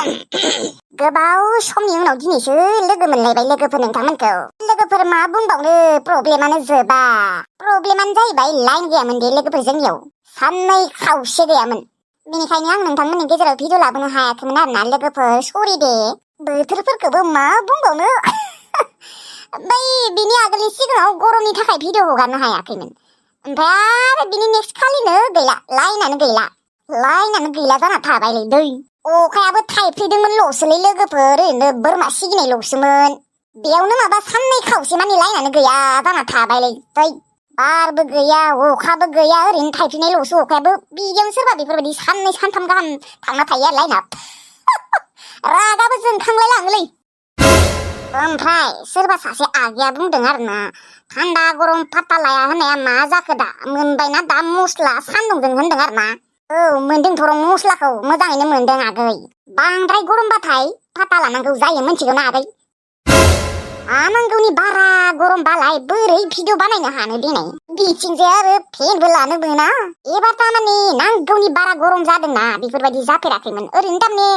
गोबाव समनि उनाव दिनैसो लोगो मोनलायबाय लोगोफोर नोंथांमोनखौ। लोगोफोर मा बुंबावनो, प्रब्लेमानो जोबा। प्रब्लेमानो जाहैबाय लाइन गैयामोन दे लोगोफोर जोंनियाव। साननै खावसे गैयामोन। बेनिखायनो आं नोंथांमोननि गेजेराव भिडिअ लाबोनो हायाखैमोन आरोना लोगोफोर, सरि दे। बोथोरफोरखौबो मा बुंबावनो। बै बिनि आगोलनि सिगाङाव गरमनि थाखाय भिडिअ हगारनो हायाखैमोन। ओमफ्राय आरो बिनि नेक्स्ट खालिनो गैला, लाइनानो गैला जाना थाबायलै दै। अखायाबो थाइफ्रिदोंमोनल'सोलै लोगोफोर, ओरैनो बोरमा सिगिनायल'सोमोन। बेयावनो माबा साननै खावसे मानि लाइनानो गैया जाना थाबायलै दै। बारबो गैया, अखाबो गैया, ओरैनो थाइफ्रिनायल'सो अखायाबो। बिदियावनो सोरबा बेफोरबायदि साननै सानथाम गाहाम थांना थायो आरो लाइना। रागाबो जोंखांलाय लाङोलै। ओमफ्राय सोरबा सासे आगैया बुंदों आरोना, थान्दा गरम फात्ता लाया होननाया मा जाखो दा? मोनबायना दा मस्ला सान्दुंजों होनदों आरोना। औ मोनदोंथ' र' मस्लाखौ मोजाङैनो मोनदों आगै। बांद्राय गरमबाथाय फात्ता लानांगौ जायो, मिथिगौ ना आगै? नांगौनि बारा गरमबालाय बोरै भिडिअ बानायनो हानो देनाय? बिथिंजाय आरो फेनबो लानो मोना। एबार थारमाने नांगौनि बारा गरम जादोंना, बेफोरबायदि जाफेराखैमोन। ओरैनो थारमाने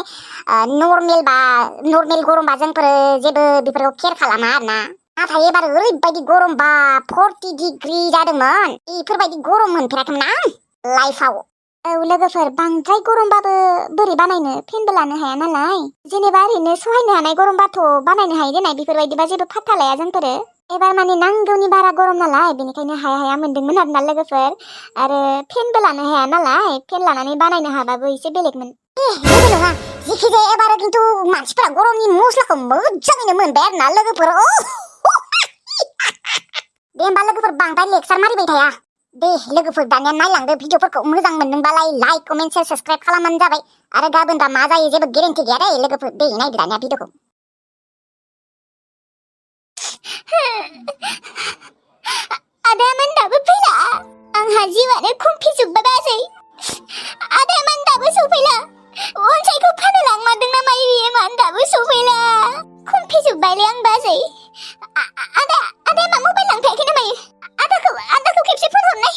नर्मेल गरमबा जोंफोरो जेबो बेफोरखौ केयार खालामा आरोना। नाथाय एबार ओरैबायदि गरमबा 40 डिग्री जादोंमोन। बेफोरबायदि गरम मोनफेराखैमोन आं लाइफआव। औ लोगोफोर, बांद्राय गरमबाबो बोरै बानायनो, फेनबो लानो हाया नालाय। जेनेबा ओरैनो सहायनो हानाय गरमबाथ' बानायनो हायो देनाय, बेफोरबायदिबा जेबो फात्ता लाया जोंफोरो। एबार माने नांगौनि बारा गरम नालाय, बेनिखायनो हाया मोनदोंमोन आरोना लोगोफोर। आरो फेनबो लानो हाया नालाय, फेन लानानै बानायनो हाबाबो एसे बेलेगमोन। जेबो नङा, जेखि जाया एबार खिन्थु मानसिफोरा गरमनि मस्लाखौ मोजाङैनो मोनबाय आरोना लोगोफोर। दे होमबा लोगोफोर, बांद्राय लेक्सार मारिबाय थाया। दे लोगोफोर, दानिया नायलांदो भिडिअफोरखौ। मोजां मोनदोंबालाय लाइक, कमेन्ट, शेयार, साबस्क्राइब खालामबानो जाबाय। आरो गाबोन दा मा जायो जेबो गेरेन्टि गैया दे लोगोफोर। दे नायदो दानिया भिडिअखौ। आदामोन दाबो फैला? आंहा जिउआनो खुंफिजोब्बाय बाजै। आदामोन दाबो सफैला? अनसायखौ फाननो लांमारदों ना मायो बियो, मानो दाबो सफैला? खुंफिजोब्बायलै आं बाजै। आदाया मा मबाइल लांफायाखै ना मायो? आदाखौ खेबसे फन हरनाय।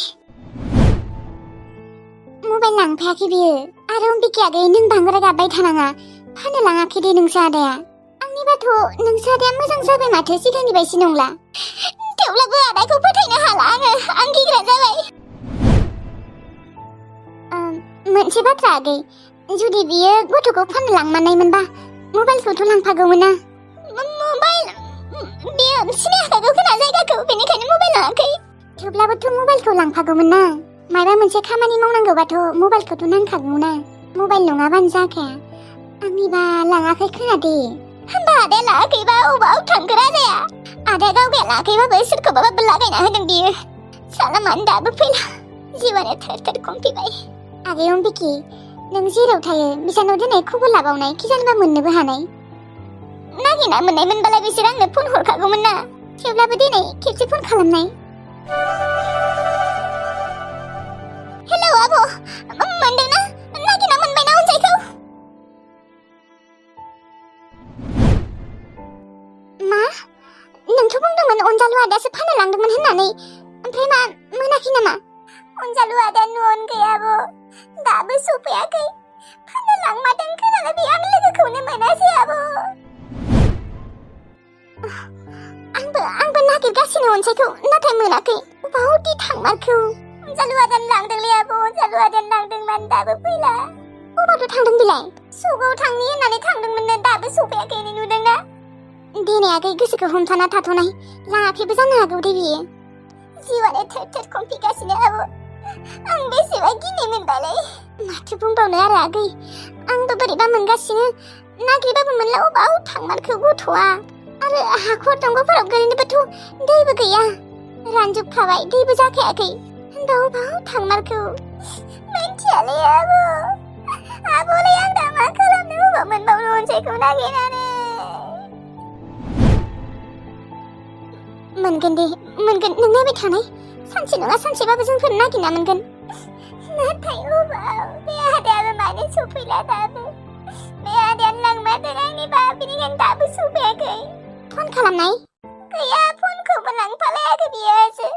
मबाइल लांफायाखै बियो। आरो अम्बिके आगै, नों बांद्राय गाबबाय थानाङा। फाननो लाङाखै दे नोंसो आदाया। आंनिबाथ' नोंसो आदाया मोजां जाबाय माथो, सिगांनि बायदि नंला। थेवब्लाबो आदाखौ फोथायनो हाला आङो, आं गिग्रा जाबाय। मोनसे बाथ्रा आगै, जुदि बियो गथ'खौ फाननो लांमारनायमोनबा मबाइलखौथ' लांफागौमोन ना? मबाइल? बियो सिनायाखैबो खोना जायगाखौ, बेनिखायनो मबाइल लाङाखै। थेवब्लाबोथ' मबाइलखौ लांफागौमोन ना? माबा मोनसे खामानि मावनांगौबाथ' मबाइलखौथ' नांखागौ ना? मबाइल नङाबानो जाखाया। आंनिबा लाङाखै खोना दे। होमबा आदाया लाङाखैबा अबाव थांखो राजाया? आदाया गावगाया लाङाखैबाबो सोरखौबाबो लागायना होदों बियो। साला मानो दाबो फैला? जिउआनो थोर खुंफिबाय। आगै अम्बिके, नों जेराव थायो बिसानाव दिनै खबर लाबावनाय, खिजानोबा मोननोबो हानाय। नागिरना मोननायमोनबालाय बिसोर आंनो फन हरखागौमोन ना? थेवब्लाबो दिनै खेबसे फन खालामनाय। हेलौ आब', मोनदोंना? नागिरना मोनबायना अनजायखौ? मा? नोंथ' बुंदोंमोन अनजालु आदायासो फाननो लांदोंमोन होननानै। ओमफ्राय मा मोनाखै नामा? अनजालु आदाया न'आवनो गैया आब', दाबो सफैयाखै। फाननो लांमारदों खोनालाय बे, आं लोगोखौनो मोनासै आब'। आंबो नागिरगासिनो अनसायखौ, नाथाय मोनाखै। अबावदि थांमारखो? अनजालु आदायानो लांदोंलै आब', अनजालु आदायानो लांदों, मानो दाबो फैला? अबावथ' थांदों बिलाय? सगाव थांनि होननानै थांदोंमोननो, दाबो सफैयाखैनो, नुदोंना? देने आगै, गोसोखौ हमथाना थाथ'नाय। लाङाखैबो जानो हागौ दे बियो। जिउआनो थोर खुंफिगासिनो आब'। आं बेसेबा गिनाय मोनबायलै। माथो बुंबावनो आरो आगै, आंबो बोरैबा मोनगासिनो। नागिरबाबो मोनला, अबाव थांमारखो गथ'आ? आरो हाखर दंग'फोराव गोलैनोबोथ' दैबो गैया। रानजोबखाबाय, दैबो जाखायाखै। होनबा अबाव थांमारखो? मिन्थियालै आब'। आब'लै, आं दा मा खालामनो? अबाव मोनबावनो अनसायखौ नागिरनानै? मोनगोन दे, मोनगोन। नों नायबाय थानाय। सानसे नङा सानसेबाबो जोंफोर नागिरना मोनगोन। नाथाय अबाव? बे आदायाबो मानो सफैला दाबो? बे आदायानो लांमारदों आंनिबा, बेनिखायनो दाबो सफैयाखै। फन खालामनाय? गैया, फनखौबो लांफालायाखै बियोसो।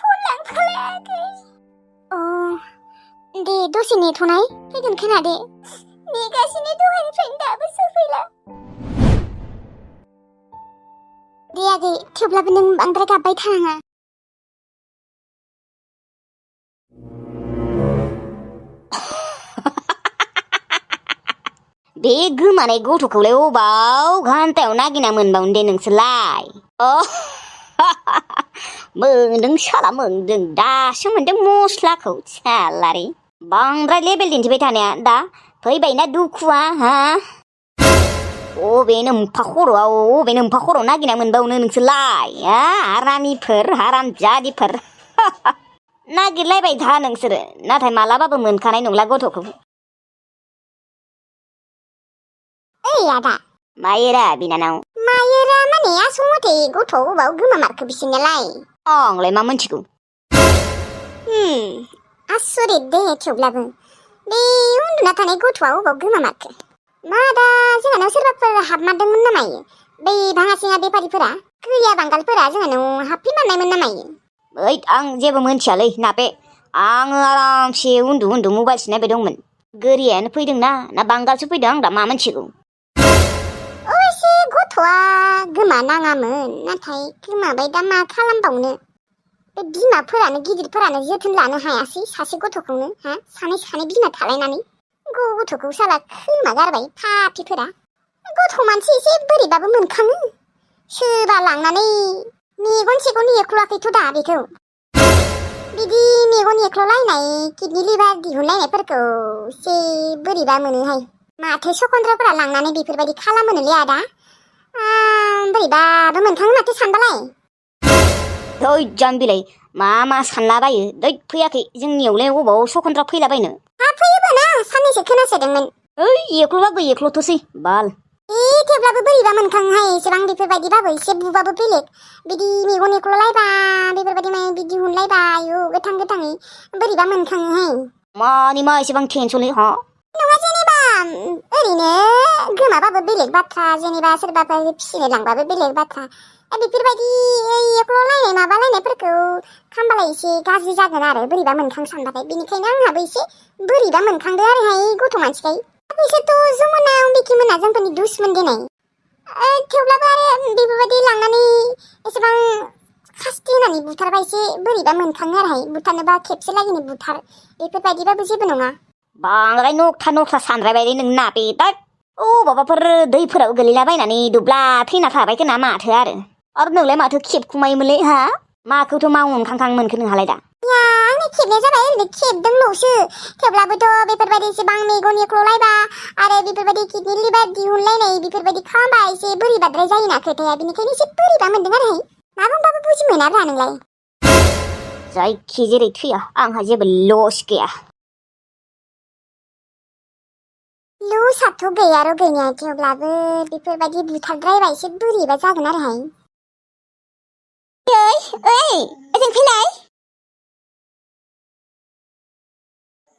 फन लांफालायाखै। दे दसे नेथ'नाय, फैगोन खोना दे। नेगासिनो दहायनिफ्रायनो दाबो सफैला। दे आगै, थेवब्लाबो नों बांद्राय गाबबाय थानाङा। बे गोमानाय गथ'खौलाय अबाव घन्टायाव नागिरना मोनबावनो दे नोंसोरलाय? मोनदों साला मोनदों, दासो मोनदों मस्लाखौ सालारि। बांद्राय लेबेल दिन्थिबाय थानाया दा फैबायना दुखुआ हा? अबे नोम्फा खर'आव नागिरना मोनबावनो नोंसोरलाय? हारामिफोर हारामजादिफोर। नागिरलायबाय था नोंसोरो, नाथाय मालाबाबो मोनखानाय नंला गथ'खौ। ओइ आदा। मायोरा बिनानाव? मायोरा माने आसमथे गथ'आ अबाव गोमामारखो बिसोरनियालाय? आंलाय मा मोनथिगौ? आसरित दे थेवब्लाबो बे उन्दुना थानाय गथ'आ अबाव गोमामारखो? मा दा जोंहानाव सोरबाफोर हाबमारदोंमोन नामायो? बै भाङासिङा बेफारिफोरा, गैया बांगालफोरा जोंहानाव हाबफैमारनायमोन नामायो? ओइ आं जेबो मोनथियालै नापे। आङो आरामसे उन्दु मबाइलसो नायबाय दंमोन। गोरियानो फैदोंना ना बांगालसो फैदों आं दा मा मोनथिगौ? अबयसे गथ'आ गोमानाङामोन, नाथाय गोमाबाय दा मा खालामबावनो? बे बिमाफोरानो गिदिरफोरानो जोथोन लानो हायासै सासे गथ'खौनो हा? सानै बिमा थालायनानै गथ'खौ साला खोमा गारबाय फाफिफोरा। गथ' मानसि एसे बोरैबाबो मोनखाङो। सोरबा लांनानै मेगन सेगन एख्ल'आखैथ' दा बेखौ। बिदि मेगन एख्ल'लायनाय किडनि लिभार दिहुनलायनायफोरखौ एसे बोरैबा मोनोहाय। माथो सखन्द्राफोरा लांनानै बेफोरबायदि खालामोनोलै आदा? बोरैबाबो मोनखाङो माथो सानबालाय। ओइ जाम्बिलाय मा सानलाबायो? दैद फैयाखै जोंनियावलाय अबाव सखन्द्रा फैलाबायनो? फैयोबो ना, साननैसो खोनासोदोंमोन। ओइ एख्ल'बाबो एख्ल'थ'सै बाल। थेवब्लाबो बोरैबा मोनखाङोहाय, एसेबां बेफोरबायदिबाबो एसे बुबाबो बेलेग। बिदि मेगन एख्ल'लायबा बेफोरबायदि माने बिदि दिहुनलायबा आयु गोथाङै बोरैबा मोनखाङोहाय। मानि मा एसेबां टेनसनलै हा? नङा जेनेबा ओरैनो गोमाबाबो बेलेग बाथ्रा, जेनेबा सोरबाफोर फिसिनो लांबाबो बेलेग बाथ्रा। बेफोरबायदि एख्ल'लायनाय माबालायनायफोरखौ खालामबालाय एसे गाज्रि जागोन आरो बोरैबा मोनखां सानबाथाय। बेनिखायनो आंहाबो एसे बोरैबा मोनखांदो आरोहाय गथ' मानसिखाय। बिसोरथ' जमुना बिखिमोना जोंफोरनि दुश्मन दिनै। थेवब्लाबो आरो बेफोरबायदि लांनानै एसेबां खास्ति होनानै बुथारबा एसे बोरैबा मोनखाङो आरोहाय। बुथारनोबा खेबसे लागैनो बुथार, बेफोरबायदिबाबो जेबो नङा। बांद्राय नख्था सानद्रायबायलै नों नापे। दा अबावबाफोर दैफोराव गोलैलाबायनानै दुब्ला थैना थाबाय खोना माथो आरो नोंलाय माथो खेबखुमायोमोनलै हा? माखौथ' मावखांखां मोनखो नोंहालाय दा? आंनि खेबनाया जाबाय ओरैनो खेबदोंल'सो। थेवब्लाबोथ' बेफोरबायदि एसेबां मेगन एख्ल'लायबा आरो बेफोरबायदि किडनि लिभार दिहुनलायनाय बेफोरबायदि खालामबा एसे बोरैबाद्राय जायोना खोथाया। बेनिखायनो एसे बोरैबा मोनदों आरोहाय। मा बुंबाबो बुजि मोना रा नोंलाय? जायखि जेरै थैया आंहा जेबो लस गैया। लसआथ' गैया र' गैनाया, थेवब्लाबो बेफोरबायदि बुथारद्रायबा एसे बोरैबा जागोन आरोहाय। ओइ ओजों फैलाय।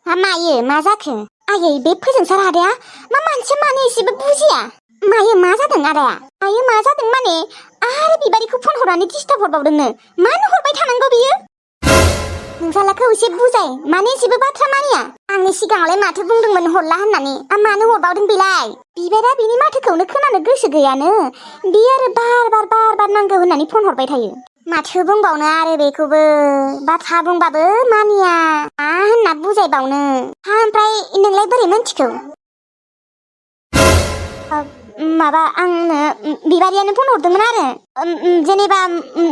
मायो मा जाखो? आयै बे फोजोंसार आदाया मा मानसिया मानो एसेबो बुजिया? मायो मा जादों आदाया? आयो मा जादों माने आरो बिबारिखौ फन हरनानै डिस्टार्ब हरबावदोंनो। मानो हरबाय थानांगौ बियो? नोंसालाखौ एसे बुजाय, मानो एसेबो बाथ्रा मानिया? आंनि सिगाङावलाय माथो बुंदोंमोन हरला होननानै, मानो हरबावदों बेलाय? बिबारा बिनि माथोखौनो खोनानो गोसो गैयानो। बे आरो बार नांगौ होननानै फन हरबाय थायो। माथो बुंबावनो आरो बेखौबो, बाथ्रा बुंबाबो मानिया। मा होनना बुजायबावनो? ओमफ्राय नोंलाय बोरै मोनथिखौ? माबा आंनो बिबारियानो फन हरदोंमोन आरो जेनेबा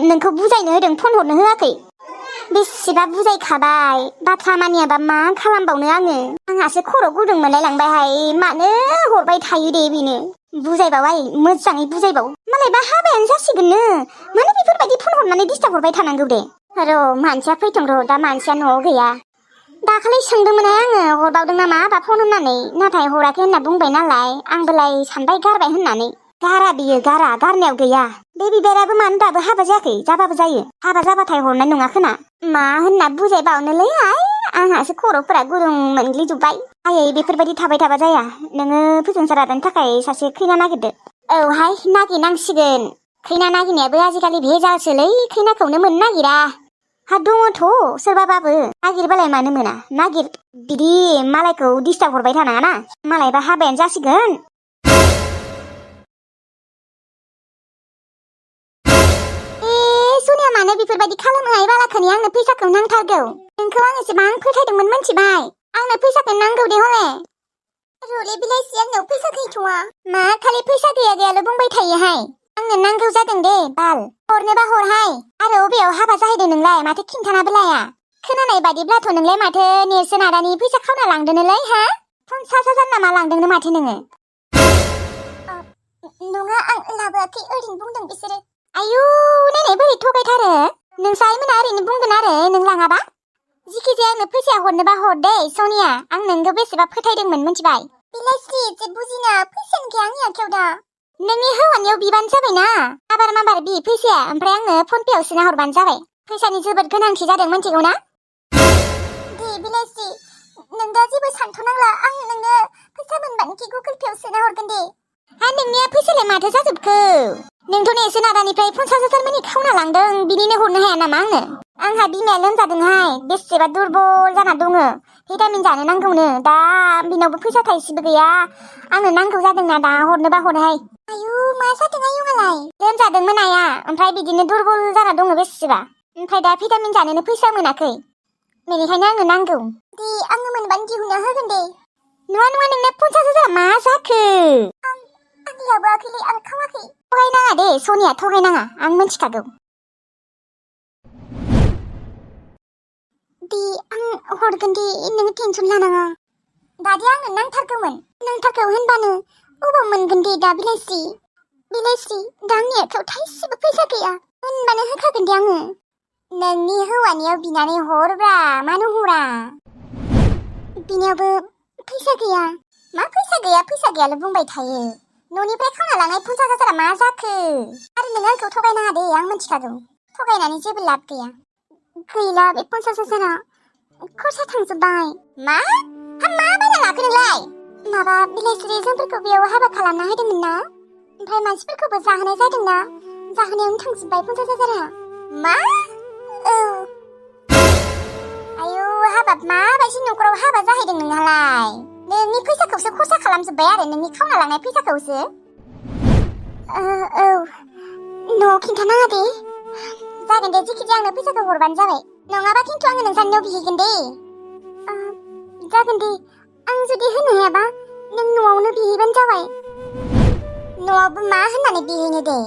नोंखौ बुजायनो होदों, फन हरनो होआखै। बेसेबा बुजायखाबाय, बाथ्रा मानियाबा मा खालामबावनो आंहासो खर' गुदुं मोनलायलांबायहाय। मानो हरबाय थायो दे बेनो। बुजायबाव आयै, मोजाङै बुजायबाव। मालायबा हाबायानो जासिगोननो, मानो बेफोरबायदि फन हरनानै डिस्टार्ब हरबाय थानांगौ दे। र' मानसिया फैथों र', दा मानसिया न'आव गैया। दाखालि सोंदोंमोनहाय आङो हरबावदों नामा आदा फन होननानै, नाथाय हराखै होनना बुंबाय नालाय आंबोलाय सानबाय गारबाय होननानै। गारा बियो, गारनायाव गैया। बे बिबाराबो मानो दाबो हाबा जायाखै? जाबाबो जायो, हाबा जाबाथाय हरनाय नङा खोना। मा होनना बुजायबावनोलै आइ, आंहासो खर'फोरा गुदुं मोनग्लिजोब्बाय। आयै बेफोरबायदि थाबाय थाबा जाया, नोङो फोजोंसार आदानि थाखाय सासे खैना नागिरदो। औहाय नागिरनांसिगोन। खैना नागिरनायाबो आजिखालि भेजालसोलै, खैनाखौनो मोननो नागिरा। हा दङथ' सोरबाबाबो नागिरबालाय मानो मोना नागिर बिदि मालायखौ डिस्टार्ब हरबाय थानाङा ना मालायबा हाबायानो जासिगोन सोनिया मानो बेफोरबायदि खालामोहाय बालाखौनि आंनो फैसाखौ नांथारगौ नोंखौ आं एसेबां फोथायदोंमोन मोनथिबाय आंनो फैसाखौ नांगौ दे हले रले बिलाइसि आंनाव फैसा गैथ'वा मा खालि फैसा गैयाल' बुंबाय थायोहाय आंनो नांगौ जादों दे बाल हरनोबा हरहाय आरो अबेयाव हाबा जाहैदों नोंलाय माथो खिन्थानाबो लाया खोनानाय बादिब्लाथ' नोंलाय माथो नेरसोन आदानि फैसा खावना लांदोंनोलै हा 50,000 नामा लांदोंनो माथो नोङो नङा आं लाबोआखै ओरैनो बुंदों बिसोरो आयु नायनाय बोरै थगायथारो नोंसायमोना ओरैनो बुंगोन आरो नों लाङाबा जिखिजाया आंनो फैसाया हरनोबा हर दे सनिया आं नोंखौ बेसेबा फोथायदोंमोन मिथिबाय बिलाइस्रि जे बुजिना फैसायानो गैया आंनि आखायाव दा नोंनि हौवानियाव बिबानो जाबायना माबार बि फैसाया ओमफ्राय आंनो फन पेआव सोना हरबानो जाबाय फैसानि जोबोद गोनांथि जादों मिथिगौ ना दे बिलाइस्रि नों दा जेबो सानथ'नांला आं नोंनो फैसा मोनबानोखि गुगोल पेआव सोना हरगोन दे हा नोंनिया फैसालाय माथो जाजोबखो नोंथ' नेरसोन आदानिफ्राय 50,000 मानि खावना लांदों बिनिनो हरनो हाया नामा आंहा बिमाया लोमजादोंहाय बेसेबा दुरबल जाना दङ भिटामिन जानो नांगौनो दा बिनावबो फैसा थाइसेबो गैया आंनो नांगौ जादोंना दा हरनोबा हरहाय आयु मा जादों आयुङालाय लोमजादोंमोन आया ओमफ्राय बिदिनो दुरबल जाना दङ बेसेबा ओमफ्राय दा भिटामिन जानोनो फैसा मोनाखै बेनिखायनो आंनो नांगौ दे आङो मोनबानो दिहुनना होगोन दे नङा नोंना 50,000 मा जाखो आं लाबोआखैलै आं खावाखै थगायनाङा दे सनिया थगायनाङा आं मिथिखागौ दे आं हरगोन दे नों टेनसन लानाङा दादि आंनो नांथारगौ होनबानो अबाव मोनगोन दे दा बिलाइस्रि दा आंनि आखायाव थाइसेबो फैसा गैया होनबानो होखागोन दे आङो नोंनि हौवानियाव बिनानै हरब्रा मानो हरा बिनियावबो फैसा गैया मा फैसा गैयाल' बुंबाय थायो न'निफ्राय खावना लांनाय 50,000 मा जाखो आरो नों आंखौ थगायनाङा दे आं मिथिखागौ थगायनानै जेबो लाब गैया गैला बे 50,000 खरसा थांजोब्बाय मा बायना लाखो नोंलाय माबा बिलाइस्रि जोंफोरखौ बेयाव हाबा खालामना होदोंमोन ना ओमफ्राय मानसिफोरखौबो जाहोनाय जादोंना जाहोनायावनो थांजोब्बाय 50,000 मा औ आयु हाबाब माबायदि न'खराव हाबा जाहैदों नोंहालाय नोंनि फैसाखौसो खरसा खालामजोब्बाय आरो नोंनि खावना लांनाय फैसाखौसो औ न'आव खिन्थानाङा दे जागोन दे जिखिजाया आंनो फैसाखौ हरबानो जाबाय नङाबा खिन्थु आङो नोंसानियाव बिहैगोन दे जागोन दे आं जुदि होनो हायाबा नों न'आवनो बिहैबानो जाबाय न'आवबो मा होननानै बिहैनो दे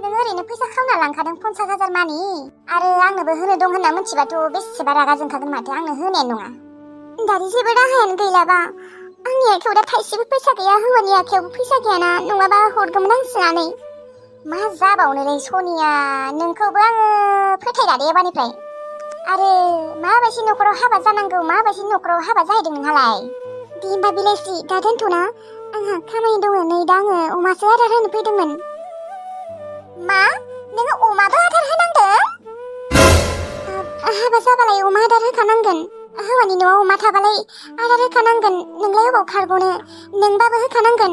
नों ओरैनो फैसा खावना लांखादों 50,000 मानि आरो आंनोबो होनो दं होनना मिथिबाथ' बेसेबा रागा जोंखागोन माथो आंनो होनायानो नङा दादि जेबो राहायानो गैलाबा आंनि आखायाव दा थाइसेबो फैसा गैया हौवानि आखायावबो फैसा गैयाना नङाबा हरगौमोन आं सोनानै मा जाबावनोलै सनिया नोंखौबो आङो फोथायला दे एबारनिफ्राय आरो माबायदि न'खराव हाबा जानांगौ माबायदि न'खराव हाबा जाहैदों नोंहालाय दे होमबा बिलाइस्रि दा दोनथ'ना आंहा खामानि दङ नै दा आङो अमासो आदार होनो फैदोंमोन मा नोङो अमाबो आदार होनांदों हाबा जाबालाय अमा आदार होखानांगोन हौवानि न'आव अमा थाबालाय आदार होखानांगोन नोंलाय अबाव खारग'नो नोंबाबो होखानांगोन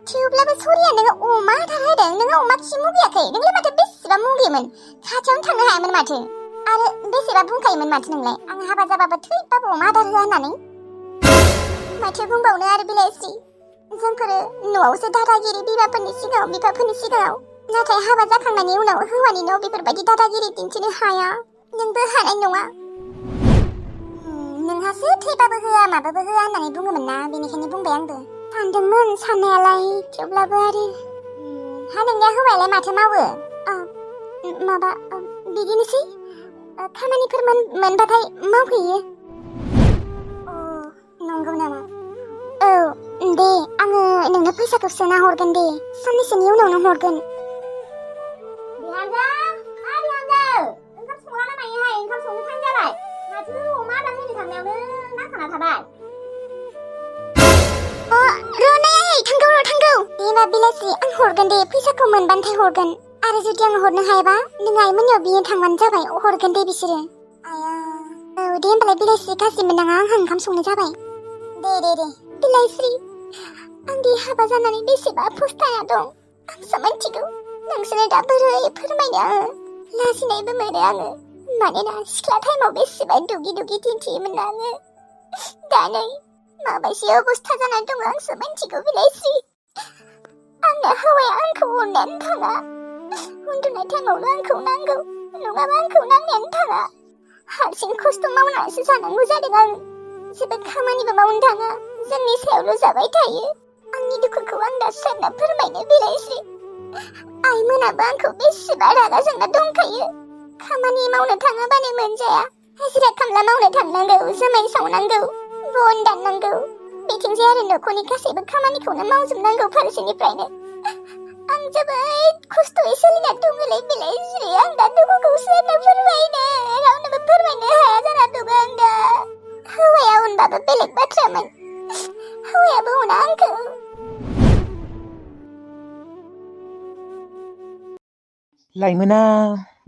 थेवब्लाबो सरिया नोङो अमा आदार होदों नोङो अमा खि मुगैयाखै नोंलाय माथो बेसेबा मुगैयोमोन खाथियावनो थांनो हायामोन माथो आरो बेसेबा बुंखायोमोन माथो नोंलाय आं हाबा जाबाबो थैबाबो अमा आदार होआ होननानै माथो बुंबावनो आरो बिलाइस्रि जोंफोरो न'आवसो दादागिरि बिफाफोरनि सिगाङाव नाथाय हाबा जाखांनायनि उनाव हौवानि न'आव बेफोरबायदि दादागिरि दिन्थिनो हाया नोंबो हानाय नङा नोंहासो थैबाबो होआ माबाबो होआ होननानै बुङोमोन ना बेनिखायनो बुंबाय आंबो सानदोंमोन साननायालाय थेवब्लाबो आरो हा नोंनिया हौवायालाय माथो मावो माबा बिदिनोसै खामानिफोर मोनबाथाय मावहैयो नंगौ नामा औ दे आङो नोंनो फैसाखौ सोना हरगोन दे साननैसोनि उनावनो हरगोन बिहामजो ओंखाम संला नामायोहाय ओंखाम संनो टाइम जाबाय माथो अमा आदार होनो थांनायावनो नांथाना थाबाय थांगौ दे होमबा बिलाइस्रि आं हरगोन दे फैसाखौ मोनबानोथाय हरगोन आरो जुदि आं हरनो हायाबा नों आइमोननियाव बिनो थांबानो जाबाय हरगोन दे बिसोरो आया औ दे होमबालाय बिलाइस्रि गाज्रि मोननाङा आंहा ओंखाम संनो जाबाय दे बिलाइस्रि आं दे हाबा जानानै बेसेबा फस्थायना दं आंसो मिथिगौ नोंसोरो दा बोरै फोरमायनो आङो लाजिनायबो मोनो आङो मानोना सिख्ला टाइमाव बेसेबा दुगि दुगि दिन्थियोमोन आङो दा नै माबायदि अबस्था जानानै दङ आंसो मिन्थिगौ बिलायस्रि आंना हौवाया आंखौ अननायानो थाङा उन्दुनाय टाइमावल' आंखौ नांगौ नङाबा आंखौ नांनायानो थाङा हारसिं खस्थ' मावनानैसो जानांगौ जादों आं जेबो खामानिबो मावनो थाङा जोंनि सायावल' जाबाय थायो आंनि दुखुखौ आं दा सोरनो फोरमायनो बिलायस्रि आइमोनाबो आंखौ बेसेबा रागा जोंना दंखायो खामानि मावनो थाङाबानो मोनजाया हाजिरा खामला मावनो थांनांगौ जुमाय सावनांगौ बन दाननांगौ बिथिंजाय आरो न'खरनि गासैबो खामानिखौनो मावजोबनांगौ फारसेनिफ्रायनो आं जोबोद खस्थ'यै सोलिना दङलै बिलायस्रि आं दा दुखुखौ सोरनो फोरमायनो रावनोबो फोरमायनो हाया जाना दङ आं दा हौवाया अनबाबो बेलेग बाथ्रामोन हौवायाबो अना आंखौ लाइमोना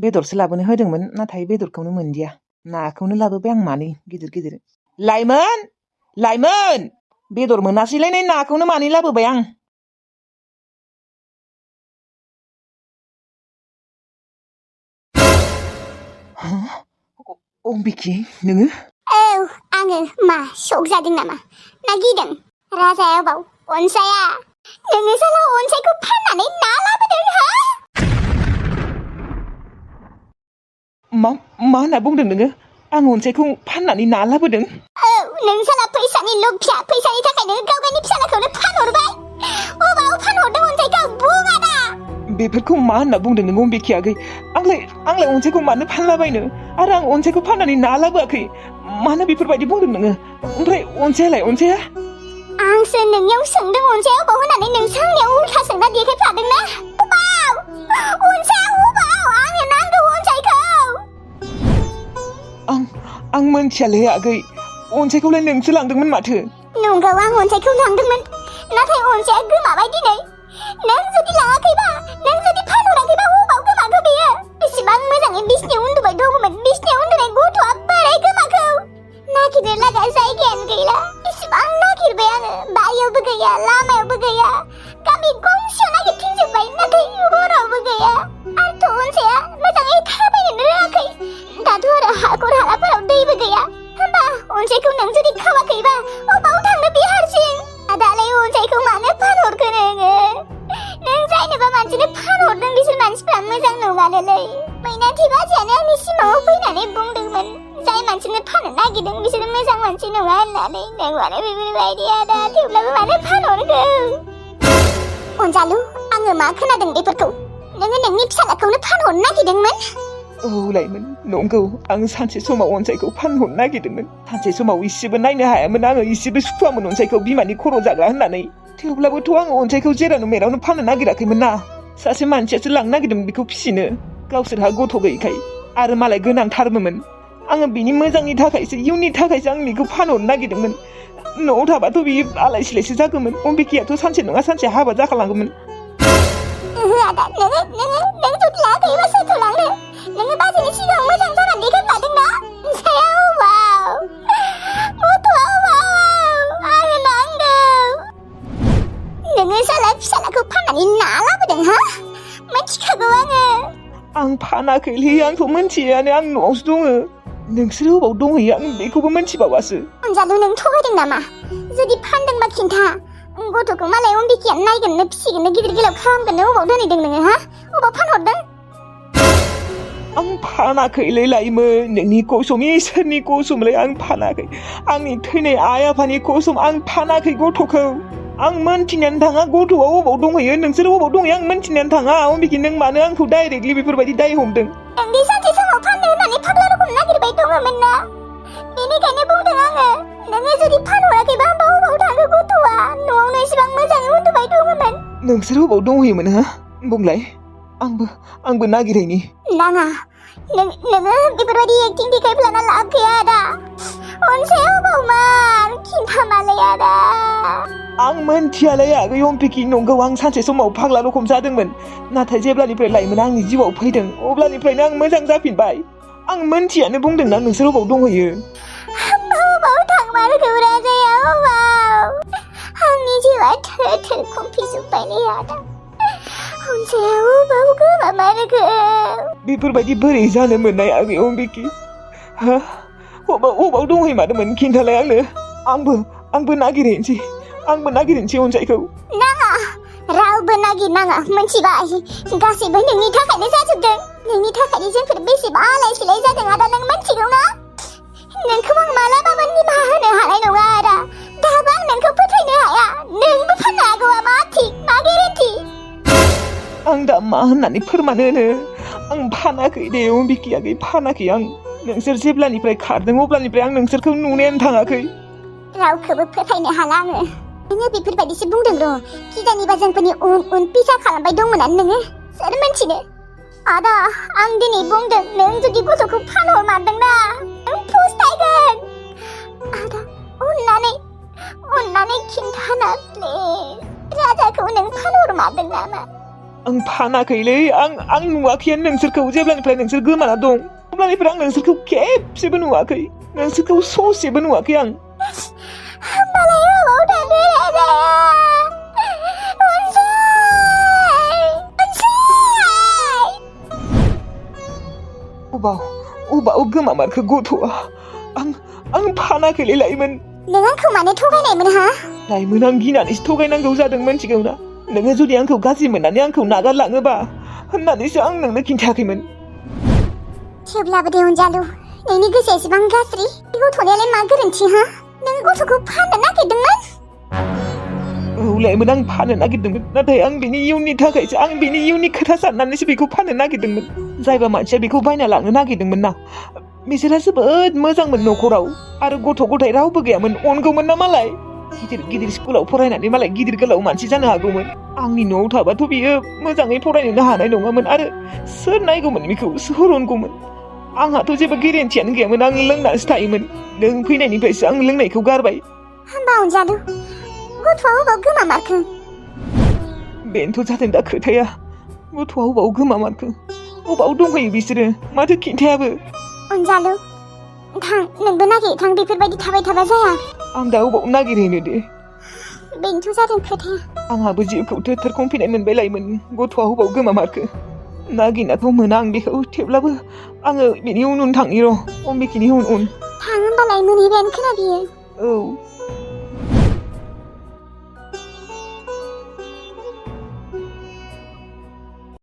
बेदरसो लाबोनो होदोंमोन नाथाय बेदरखौनो मोनदिया नाखौनो लाबोबाय आं मानै गिदिर गिदिर लाइमोन बेदर मोनासैलाय नै नाखौनो मानै लाबोबाय आं अम्बिखि नोङो औ आङो मा शक जादों नामा ना गिदों राजाया अबाव अनसाया नोङो साला अनसायखौ फाननानै ना लाबोदों हा मा होनना बुंदों नोङो आं अनसायखौ फाननानै ना लाबोदों औ नों साला फैसानि लुबथिया फैसानि थाखायनो गावगायनि फिसालाखौनो फानहरबाय अबाव फानहरदों अनसायखौ बुङादा बेफोरखौ मा होनना बुंदों नोङो अम्बिखि आगै आंलाय अनसायखौ मानो फानलाबायनो आरो आं अनसायखौ फाननानै ना लाबोआखै मानो बेफोरबायदि बुंदों नोङो ओमफ्राय अनसाया आंसो नोंनियाव सोंदों अनसाया अबाव होननानै नोंसो आंनियाव उल्था सोंना देखायफ्लादोंना अबाव अनसाया अबाव आंनो नांगौ अनसायखौ आं मोनथियालै आगै अनसायखौलाय नोंसो लांदोंमोन माथो नंगौ आं अनसायखौ लांदोंमोन नाथाय अनसाया गोमाबाय दिनै नों जुदि लाङाखैबा नों जुदि फानहराखैबा अबाव गोमाखो बेयो बेसेबां मोजाङै बिसिनायाव उन्दुबाय दङमोन बिसिनायाव उन्दुनाय गथ'आ बोरै गोमाखो नागिरनो लागा जायगायानो गैला बेसेबां नागिरबाय आङो बारियावबो गैया लामायावबो गैया गामि गंसेयाव नागिरथिंजोब्बाय नाथाय हरावबो गैया आरोथ' अनसाया मोजाङै थाबायनोनो रोङाखै दाथ' आरो हाखर हालाफोराव दैबो गैया होमबा अनसायखौ नों जुदि खावाखैबा अबाव थांनो बे हारसिं दालाय अनसायखौ मानो फानहरखो नोङो नों जायनोबा मानसिनो फानहरदों बिसोर मानसिफ्रा मोजां नङानोलै मैनाथि बाजैयानो आंनि सिमाङाव फैनानै बुंदोंमोन जाय मानसिनो फाननो नागिरदों बिसोरो मोजां मानसि नङा होननानै नों मानो बेफोरबायदि आदा थेवब्लाबो मानो फानहरखो अनजालु आङो मा खोनादों बेफोरखौ नोङो नोंनि फिसालाखौनो फानहरनो नागिरदोंमोन औ लाइमोन नंगौ आं सानसे समाव अनसायखौ फानहरनो नागिरदोंमोन सानसे समाव इसेबो नायनो हायामोन आङो इसेबो सुखुवामोन अनसायखौ बिमानि खर' जाग्रा होननानै थेवब्लाबोथ' आङो अनसायखौ जेरावनो मेरावनो फाननो नागिराखैमोन ना सासे मानसियासो लांनो नागिरदोंमोन बेखौ फिसिनो गावसोरहा गथ' गैयैखाय आरो मालाय गोनांथारमोन आङो बिनि मोजांनि थाखायसो इयुननि थाखायसो आं बेखौ फानहरनो नागिरदोंमन न'आव थाबाथ' बियो आलाय सिलायसो जागौमोन अम्बिकायाथ' सानसे नङा सानसे हाबा जाखालांगौमोन आदा नों जुदि लाङाखैबा सोरखौ लांनो नोङो बाजैनि सिगाङाव मोजां जानानै देखायफ्लादोंना अनसाया अबाव गथ'आ अबाव आंनो नांगौ नोङो साला फिसालाखौ फाननानै ना लाबोदों हा मिथिखागौ आं फानाखैलै आंखौ मिथियानो आं न'आवसो दङ नोंसोर अबाव दंहैयो आं बेखौबो मिथिबावासो अनजालु नों थगायदों नामा जुदि फानदोंबा खिन्था गथ'खौ मालाय अम्बिकायानो नायगोननो फिसिगोननो गिदिर गोलाव खालामगोननो अबाव दोनहैदों नोङो हा अबाव फानहरदों आं फानाखैलै लाइमोन नोंनि कसम इसोरनि कसमलै आं फानाखै आंनि थैनाय आइ आफानि कसम आं फानाखै गथ'खौ आं मोनथिनानै थाङा गथ'आ अबाव दंहैयो नोंसोर अबाव दंहैयो आं मोनथिनानै थाङा अम्बिकि नों मानो आंखौ डाइरेक्टलि बेफोरबायदि दाय हमदों नोंदि सानसे समाव फाननो होननानै फाग्ला रखम नागिरबाय दङमोन ना बेनिखायनो बुंदों आङो नोङो जुदि फानहराखैबा अबाव थाङो गथ'आ न'आवनो एसेबां मोजाङै उन्दुबाय दङमोन नोंसोर अबाव दंहैयोमोन हा बुंलाय आंबो नागिरहैनि नाङा नोङो बेफोरबायदि एक्टिं देखायफ्लाना लाब गैया आदा अनसाया अबावमार खिन्थामालै आदा आं मोनथियालै आगै अम्बिकि नंगौ आं सानसे समाव फाग्ला रखम जादोंमोन नाथाय जेब्लानिफ्राय लाइमोना आंनि जिउआव फैदों अब्लानिफ्रायनो आं मोजां जाफिनबाय आं मोनथियानो बुंदोंना नोंसोर अबाव दंहैयो अबाव थांमारखौ राजाया अबाव आंनि जिउआ थोर थोर खुंफिजोब्बायलै आदा अनसाया अबाव गोमामारखो बेफोरबायदि बोरै जानो मोननाय आगै अम्बिकी हा अबाव दंहैमारमोन खिन्थालाय आंबो नागिरहैनोसै अनसायखौ नाङा रावबो नागिरनाङा मोनथिबाय गासैबो नोंनि थाखायनो जाजोबदों नोंनि थाखायनो जोंफोर बेसेबा आलाय सिलाय जादों आदा नों मोनथिगौ ना नोंखौ आं मालाबाबो निमाहा होनो हानाय नङा आदा दाबो आं नोंखौ फोथायनो हाया नोंबो फाननो हागौआ मा थिक मा गेरेन्टि आं दा मा होननानै फोरमान होनो आं फानाखै दे अम्बिकी आगै फानाखै आं नोंसोर जेब्लानिफ्राय खारदों अब्लानिफ्राय आं नोंसोरखौ नुनायानो थाङाखै रावखौबो फोथायनो हाला आङो नोङो बेफोरबायदिसो बुंदों र' किजानिबा जोंफोरनि उन पिसा खालामबाय दंमोनानो नोङो सोर मोनथिनो आदा आं दिनै बुंदों नों जुदि गथ'खौ फानहरमारदोंना नों फस्थायगोन आदा अननानै खिन्थाना प्लिज राजाखौ नों फानहरमारदों नामा आं फानाखैलै आं नुवाखैयानो नोंसोरखौ जेब्लानिफ्राय नोंसोर गोमाना दं अब्लानिफ्राय आं नोंसोरखौ खेबसेबो नुवाखै नोंसोरखौ ससेबो नुवाखै आं होमबालाय अबाव थांदो राजाया अबाव गोमामारखो गथ'आ आं फानाखैलै लाइमोन नों आंखौ मानो थगायनायमोन हा लाइमोन आं गिनानैसो थगायनांगौ जादों मोनथिगौ ना नोङो जुदि आंखौ गाज्रि मोननानै आंखौ नागारलाङोबा होननानैसो आं नोंनो खिन्थायाखैमोन थेवब्लाबो दे अनजालु नोंनि गोसोआ एसेबां गाज्रि बे गथ'नियालाय मा गोरोन्थि हा नों गथ'खौ फाननो नागिरदोंमोन औ लाइमोन आं फाननो नागिरदोंमोन नाथाय आं बिनि इयुननि थाखायसो आं बिनि इयुननि खोथा साननानैसो बेखौ फाननो नागिरदोंमन जायबा मानसिया बेखौ बायना लांनो नागिरदोंमोन ना बिसोरहा जोबोद मोजांमोन न'खराव आरो गथ' गथाय रावबो गैयामोन अनगौमोन ना मालाय गिदिर स्कुलाव फरायनानै मालाय गिदिर गोलाव मानसि जानो हागौमोन आंनि न'आव थाबाथ' बियो मोजाङै फरायनोनो हानाय नङामोन आरो सोर नायगौमोन बेखौ सोर अनगौमोन आंहाथ' जेबो गेरेन्टियानो गैयामोन आं लोंनासो थायोमोन नों फैनायनिफ्रायसो आं लोंनायखौ गारबाय होमबा अनजालु गथ'आ अबाव गोमामारखो बेनोथ' जादों दा खोथाया गथ'आ अबाव गोमामारखो अबाव दंहैयो बिसोरो माथो खिन्थायाबो अनजालु थां नोंबो नागिर थां बेफोरबायदि थाबाय थाबा जाया आं दा अबाव नागिरहैनो दे बेनोथ' जादों खोथाया आंहाबो जिउखौ थोर कनफिडेन्ट मोनबाय लाइमोन गथ'आ अबाव गोमामारखो नागिरनाथ' मोना आं बेखौ थेवब्लाबो आङो बिनि उन थांनि र' अम्बिकीनि उन थां होमबालाय मोनहैबायानो खोना बियो औ